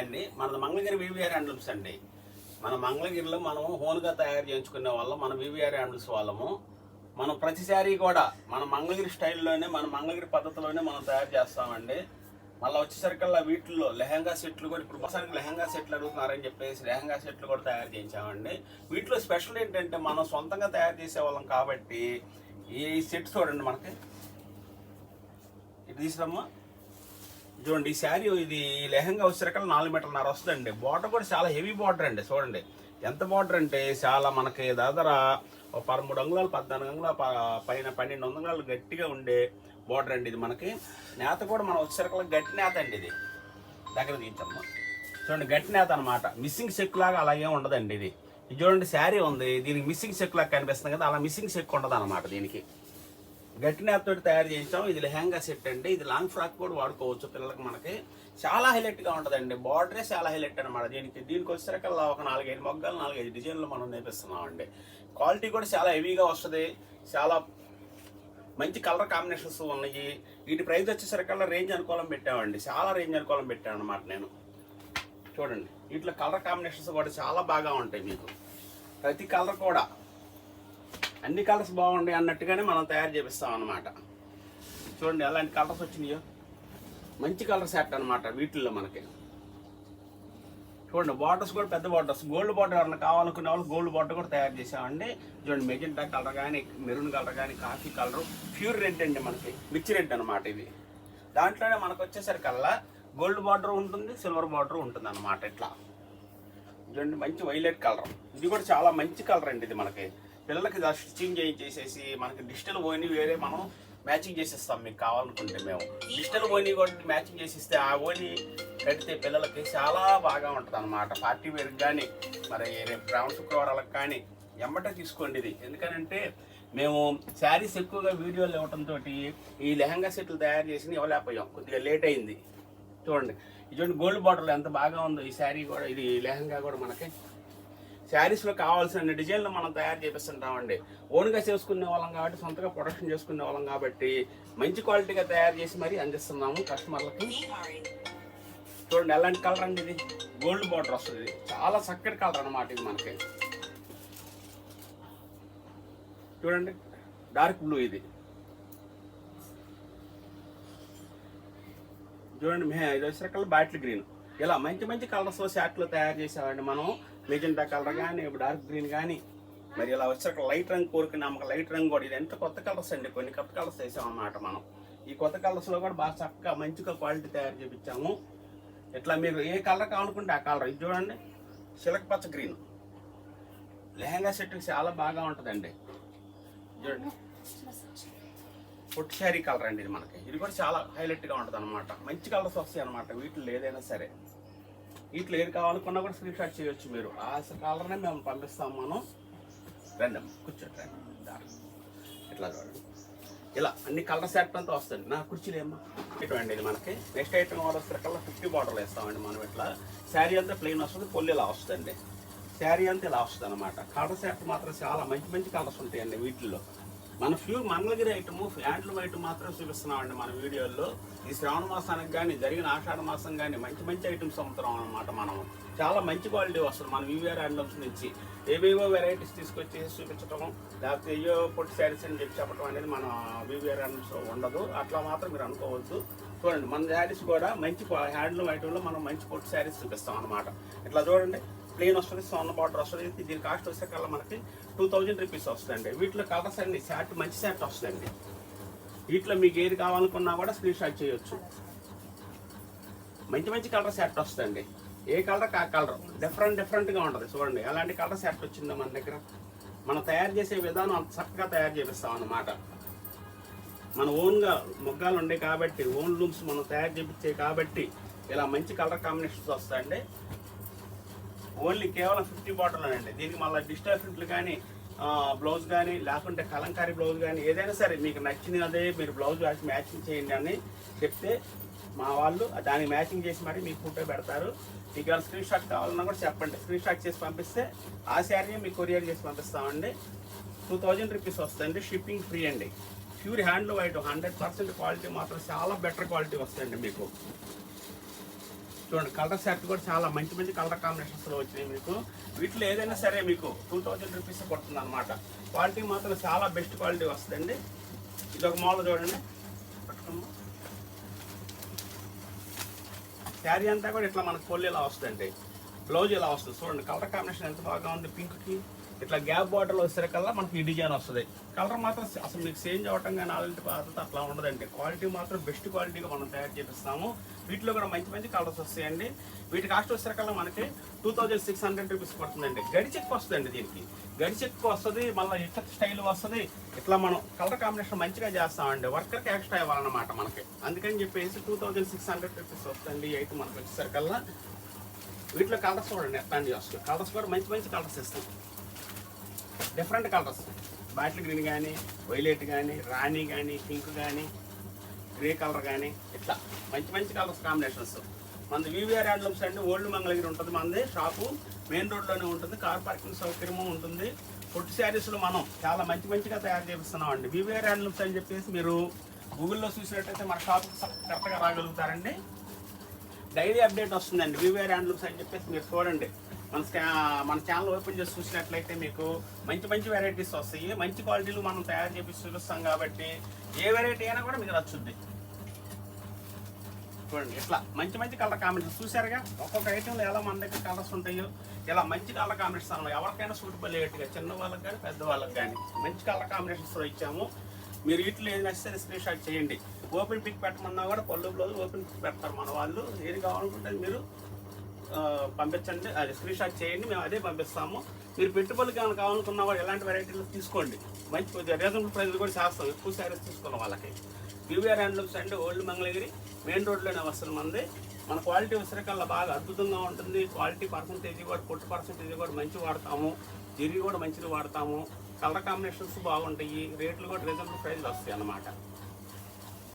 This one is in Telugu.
అండి మనది మంగళగిరి వివిఆర్ హ్యాండ్లూమ్స్ అండి. మన మంగళగిరిలో మనం హోన్గా తయారు చేయించుకునే వాళ్ళం. మన వివిఆర్ హ్యాండ్లూమ్స్ వాళ్ళము. మనం ప్రతి శారీ కూడా మన మంగళగిరి స్టైల్లోనే, మన మంగళగిరి పద్ధతిలోనే మనం తయారు చేస్తామండి. మళ్ళీ వచ్చేసరికల్లా వీటిల్లో లెహంగా సెట్లు కూడా, ఇప్పుడు ఒకసారి లెహంగా సెట్లు అడుగుతున్నారని చెప్పేసి లెహంగా సెట్లు కూడా తయారు చేయించామండి. వీటిలో స్పెషల్ ఏంటంటే మనం సొంతంగా తయారు చేసేవాళ్ళం కాబట్టి ఈ సెట్ చూడండి, మనకి ఇది తీసుకురమ్మా. చూడండి ఈ శారీ, ఇది లెహంగా వచ్చేసరికల్లా 4 మీటర్లన్నర వస్తుందండి. బార్డర్ కూడా చాలా హెవీ బార్డర్ అండి. చూడండి ఎంత బార్డర్ అంటే చాలా మనకి దాదాపు 13 అంగుళాలు 14 అంగుళాల పైన 12 అంగుళాలు గట్టిగా ఉండే బార్డర్ అండి. ఇది మనకి నేత కూడా మనం వచ్చేసరికల్లా గట్టి నేత అండి. ఇది దగ్గర తీయించమ్మా. చూడండి గట్టి నేత అనమాట. మిస్సింగ్ చెక్ లాగా అలాగే ఉండదండి. ఇది చూడండి శారీ ఉంది, దీనికి మిస్సింగ్ చెక్ లాగా కనిపిస్తుంది కదా, అలా మిస్సింగ్ చెక్ ఉండదు అనమాట. దీనికి గట్టి నేతతో తయారు చేయించాం. ఇది లెహంగా సెట్ అండి. ఇది లాంగ్ ఫ్రాక్ కూడా వాడుకోవచ్చు పిల్లలకి. మనకి చాలా హైలైట్గా ఉంటుందండి. బార్డరే చాలా హైలైట్ అనమాట. దీనికి వచ్చేసరికల్లా ఒక 4-5 మొగ్గలు 4-5 డిజైన్లు మనం నేర్పిస్తున్నామండి. క్వాలిటీ కూడా చాలా హెవీగా వస్తుంది. చాలా మంచి కలర్ కాంబినేషన్స్ ఉన్నాయి. వీటి ప్రైస్ వచ్చేసరికల్లా రేంజ్ అనుకూలం పెట్టామండి. చాలా రేంజ్ అనుకూలం పెట్టాను అనమాట నేను. చూడండి వీటిలో కలర్ కాంబినేషన్స్ కూడా చాలా బాగా ఉంటాయి. మీకు ప్రతి కలర్ కూడా అన్ని కలర్స్ బాగుంటాయి అన్నట్టుగానే మనం తయారు చేపిస్తాం అనమాట. చూడండి ఎలాంటి కలర్స్ వచ్చినాయో, మంచి కలర్ సెట్ అనమాట. వీటిల్లో మనకి చూడండి బార్డర్స్ కూడా పెద్ద బార్డర్స్. గోల్డ్ బార్డర్ ఎవరైనా కావాలనుకునే వాళ్ళు గోల్డ్ బార్డర్ కూడా తయారు చేసామండి. చూడండి మెజెంటా కలర్ కానీ, మెరూన్ కలర్ కానీ, కాఫీ కలర్, ప్యూర్ రెడ్ అండి. మనకి మిర్చి రెడ్ అనమాట. ఇది దాంట్లోనే మనకు వచ్చేసరికల్లా గోల్డ్ బార్డర్ ఉంటుంది, సిల్వర్ బార్డర్ ఉంటుంది అనమాట. ఇట్లా చూడండి మంచి వైలెట్ కలర్. ఇది కూడా చాలా మంచి కలర్ అండి. ఇది మనకి పిల్లలకి స్టిచ్చింగ్ చేసేసి మనకి డిజిటల్ ఓని వేరే మనం మ్యాచింగ్ చేసిస్తాం. మీకు కావాలనుకుంటే మేము డిజిటల్ ఓని కూడా మ్యాచింగ్ చేసిస్తే ఆ ఓని కడితే పిల్లలకి చాలా బాగా ఉంటుంది అనమాట. పార్టీ వేర్కి కానీ, మరి రేపు శ్రావణ శుక్రవారాలకు కానీ ఎమ్మటే తీసుకోండి ఇది. ఎందుకనంటే మేము శారీస్ ఎక్కువగా వీడియోలు ఇవ్వడంతో ఈ లెహంగా సెట్లు తయారు చేసి ఇవ్వలేకపోయాం, కొద్దిగా లేట్ అయింది. చూడండి చూడండి గోల్డ్ బార్డర్లో ఎంత బాగా ఉందో ఈ శారీ కూడా. ఇది లెహంగా కూడా మనకి శారీస్లో కావాల్సిన డిజైన్లు మనం తయారు చేపిస్తుంటామండి. ఓన్గా చేసుకునే వాళ్ళం కాబట్టి, సొంతగా ప్రొడక్షన్ చేసుకునే వాళ్ళం కాబట్టి మంచి క్వాలిటీగా తయారు చేసి మరీ అందిస్తున్నాము కస్టమర్లకి. చూడండి ఎలాంటి కలర్ అండి. ఇది గోల్డ్ బార్డర్ వస్తుంది. చాలా చక్కటి కలర్ అనమాట. ఇది మనకి చూడండి డార్క్ బ్లూ. ఇది చూడండి ఇది వచ్చేసరికి బాటిల్ గ్రీన్. ఇలా మంచి మంచి కలర్స్లో షార్ట్లు తయారు చేసామండి మనం. మెజెంటా కలర్ కానీ, డార్క్ గ్రీన్ కానీ, మరి ఇలా వచ్చేసరికి లైట్ రంగు కోరుకుని నమ్మకం లైట్ రంగు కూడా. ఇది ఎంత కొత్త కలర్స్ అండి. కొన్ని కొత్త కలర్స్ వేసామన్నమాట మనం. ఈ కొత్త కలర్స్లో కూడా బాగా చక్కగా మంచిగా క్వాలిటీ తయారు చేయించాము. ఇట్లా మీరు ఏ కలర్ కావాలనుకుంటే ఆ కలర్. ఇది చూడండి సిలక పచ్చ గ్రీన్. లెహంగా సెట్కి చాలా బాగా ఉంటుందండి. చూడండి పొట్టి శారీ కలర్ అండి. ఇది మనకి ఇది కూడా చాలా హైలైట్గా ఉంటుంది అనమాట. మంచి కలర్స్ వస్తాయి అనమాట వీటిలో ఏదైనా సరే. వీటిలో ఏది కావాలనుకున్నా కూడా స్క్రీన్ షాట్ చేయొచ్చు మీరు. ఆ కలర్నే మేము పంపిస్తాము మనం. రండి కూర్చోండి. ఇట్లా చూడండి ఇలా అన్ని కలర్ సెట్ అంతా వస్తుంది. నా కుర్చీలు ఏమో ఇటువంటి. ఇది మనకి నెక్స్ట్ ఐటమ్ వచ్చేసరికల్లా 50 బార్డర్లు వేస్తామండి మనం. ఇట్లా శారీ అంతా ప్లెయిన్ వస్తుంది, పొల్లు ఇలా వస్తుందండి. శారీ అంతా ఇలా వస్తుంది అనమాట. కలర్ సెట్ మాత్రం చాలా మంచి మంచి కలర్స్ ఉంటాయండి వీటిల్లో. మన pure Mangalagiri item, handloom item మాత్రం చూపిస్తున్నామండి మన వీడియోల్లో. ఈ శ్రావణ మాసానికి కానీ, జరిగిన ఆషాఢ మాసం కానీ మంచి మంచి ఐటమ్స్ అమ్ముతున్నాం అనమాట. మనం చాలా మంచి క్వాలిటీ వస్తుంది మన వివిఆర్ హ్యాండ్లూమ్స్ నుంచి. ఏవేవో వెరైటీస్ తీసుకొచ్చి చూపించడం, లేకపోతే అయ్యో పొట్టి శారీస్ అని చెప్పడం అనేది మన వివిఆర్ హ్యాండ్లూమ్స్లో ఉండదు. అట్లా మాత్రం మీరు అనుకోవచ్చు. చూడండి మన శారీస్ కూడా మంచి హ్యాండ్లూమ్ ఐటంలో మనం మంచి పొట్టి శారీస్ చూపిస్తాం అనమాట. ఇట్లా చూడండి ప్లెయిన్ వస్తుంది, సన్న బార్డర్ వస్తుంది. దీని కాస్ట్ వచ్చేకల్లా మనకి 2000 రూపీస్ వస్తుందండి. వీటిలో కలర్స్ అండి షార్ట్ మంచి షార్ట్ వస్తుందండి. వీటిలో మీకు ఏది కావాలనుకున్నా కూడా స్క్రీన్ షాట్ చేయొచ్చు. మంచి మంచి కలర్ సెట్ వస్తుందండి. ఏ కలర్ ఆ కలర్ డిఫరెంట్గా ఉంటుంది. చూడండి ఎలాంటి కలర్ సెట్ వచ్చిందో మన దగ్గర. మనం తయారు చేసే విధానం అంత చక్కగా తయారు చేపిస్తాం అన్నమాట. మన ఓన్గా మొగ్గాలు ఉండే కాబట్టి, ఓన్ లూమ్స్ మనం తయారు చేపించే కాబట్టి ఇలా మంచి కలర్ కాంబినేషన్స్ వస్తాయండి. ఓన్లీ కేవలం 50 బార్డర్లోనండి. దీనికి మళ్ళీ డిజిటల్ ప్రింట్లు కానీ, బ్లౌజ్ కానీ, లేకుంటే కలంకారీ బ్లౌజ్ కానీ ఏదైనా సరే మీకు నచ్చినదే మీరు బ్లౌజ్ మ్యాచింగ్ చేయండి అని చెప్తే మా వాళ్ళు దానికి మ్యాచింగ్ చేసి మరి మీకు ఫోటో పెడతారు. మీకు ఏమైనా స్క్రీన్ షాట్ కావాలన్నా కూడా చెప్పండి. స్క్రీన్ షాట్ చేసి పంపిస్తే ఆ శారీ మీకు కొరియర్ చేసి పంపిస్తామండి. 2000 రూపీస్ వస్తుంది. షిప్పింగ్ ఫ్రీ అండి. ప్యూర్ హ్యాండ్లూమ్ ఐటమ్ 100% క్వాలిటీ మాత్రం చాలా బెటర్ క్వాలిటీ వస్తాయండి మీకు. చూడండి కలర్ సెట్ కూడా చాలా మంచి మంచి కలర్ కాంబినేషన్స్లో వచ్చినాయి మీకు. వీటిలో ఏదైనా సరే మీకు 2000 రూపీస్ పడుతుంది అనమాట. క్వాలిటీ మాత్రం చాలా బెస్ట్ క్వాలిటీ వస్తుందండి. ఇది ఒక మోడల్ చూడండి. శారీ అంతా కూడా ఇట్లా మనకు పొల్లి ఇలా వస్తుందండి. బ్లౌజ్ ఇలా వస్తుంది చూడండి. కలర్ కాంబినేషన్ ఎంత బాగా ఉంది. పింక్కి ఇట్లా గ్యాప్ బార్డర్లో వచ్చేసరికల్లా మనకి ఈ డిజైన్ వస్తుంది. కలర్ మాత్రం అసలు మీకు చేంజ్ అవ్వటం కానీ ఆల్రెడీ పద్ధతి అట్లా ఉండదండి. క్వాలిటీ మాత్రం బెస్ట్ క్వాలిటీగా మనం తయారు చేపిస్తాము. వీటిలో కూడా మంచి మంచి కలర్స్ వస్తాయండి. వీటి కాస్ట్ వచ్చేసరికల్లా మనకి 2600 రూపీస్ పడుతుందండి. గడి చెక్ వస్తుందండి. దీనికి గడి చెక్ వస్తుంది, మళ్ళీ ఇట్లా స్టైల్ వస్తుంది. ఇట్లా మనం కలర్ కాంబినేషన్ మంచిగా చేస్తామండి. వర్కర్కి ఎక్స్ట్రా ఇవ్వాలన్నమాట మనకి. అందుకని చెప్పేసి 2600 రూపీస్ వస్తుంది. అయితే మనకు వచ్చేసరికల్లా వీటిలో కలర్స్ చూడండి ఎట్లాంటివి వస్తాయి. కలర్స్ కూడా మంచి మంచి కలర్స్ ఇస్తాం. డిఫరెంట్ కలర్స్, బాటిల్ గ్రీన్ కానీ, వైలెట్ కానీ, రాణి కానీ, పింక్ కానీ, గ్రే కలర్ కానీ, ఇట్లా మంచి మంచి కలర్స్ కాంబినేషన్స్. మనది వివిఆర్ హ్యాండ్లూమ్స్ అండి. ఓల్డ్ మంగళగిరి ఉంటుంది మనది షాపు. మెయిన్ రోడ్లోనే ఉంటుంది. కార్ పార్కింగ్ సౌకర్యము ఉంటుంది. ఫుడ్ శారీస్లో మనం చాలా మంచి మంచిగా తయారు చేపిస్తున్నాం అండి. వివిఆర్ హ్యాండ్లూమ్స్ అని చెప్పేసి మీరు గూగుల్లో చూసినట్టయితే మన షాప్కి కరెక్ట్గా రాగలుగుతారండి. డైలీ అప్డేట్ వస్తుందండి వివిఆర్ హ్యాండ్లూమ్స్ అని చెప్పేసి మీరు చూడండి. మన ఛానల్ ఓపెన్ చేసి చూసినట్లయితే మీకు మంచి మంచి వెరైటీస్ వస్తాయి. మంచి క్వాలిటీలు మనం తయారు చేసి చూపిస్తాం కాబట్టి ఏ వెరైటీ అయినా కూడా మీకు నచ్చుద్ది. చూడండి ఇట్లా మంచి మంచి కలర్ కాంబినేషన్ చూసారుగా. ఒక్కొక్క ఐటెంలో ఎలా మన దగ్గర కలర్స్ ఉంటాయో ఇలా మంచి కలర్ కాంబినేషన్ అన్నమాట. ఎవరికైనా సూటబుల్ అయ్యేట్టుగా చిన్న వాళ్ళకి కానీ పెద్ద వాళ్ళకి కానీ మంచి కలర్ కాంబినేషన్స్లో ఇచ్చాము. మీరు వీటిలో ఏది నచ్చితే స్క్రీన్ షాట్ చేయండి. ఓపెన్ పిక్ పెట్టమన్నా కూడా పళ్ళు బ్లౌజ్ ఓపెన్ పిక్ పెడతారు మన వాళ్ళు. ఏది కావాలనుకుంటే మీరు పంపించండి, అది స్క్రీన్ షాట్ చేయండి, మేము అదే పంపిస్తాము. మీరు పెట్టుబడులు కానీ కావాలనుకున్న వాళ్ళు ఎలాంటి వెరైటీలు తీసుకోండి. మంచి కొద్దిగా రీజనబుల్ ప్రైస్ కూడా చేస్తాం. ఎక్కువ శారీస్ తీసుకున్న వాళ్ళకి. వివిఆర్ హ్యాండ్లూమ్స్ అండి. ఓల్డ్ మంగళగిరి మెయిన్ రోడ్లోనే వస్తుంది మనది. మన క్వాలిటీ వచ్చేసరికల్లా బాగా అద్భుతంగా ఉంటుంది. క్వాలిటీ పర్సంటేజ్ కూడా, పొట్టు పర్సంటేజ్ కూడా మంచి వాడతాము. జరీ కూడా మంచిది వాడతాము. కలర్ కాంబినేషన్స్ బాగుంటాయి. రేట్లు కూడా రీజనబుల్ ప్రైస్లు వస్తాయి అన్నమాట.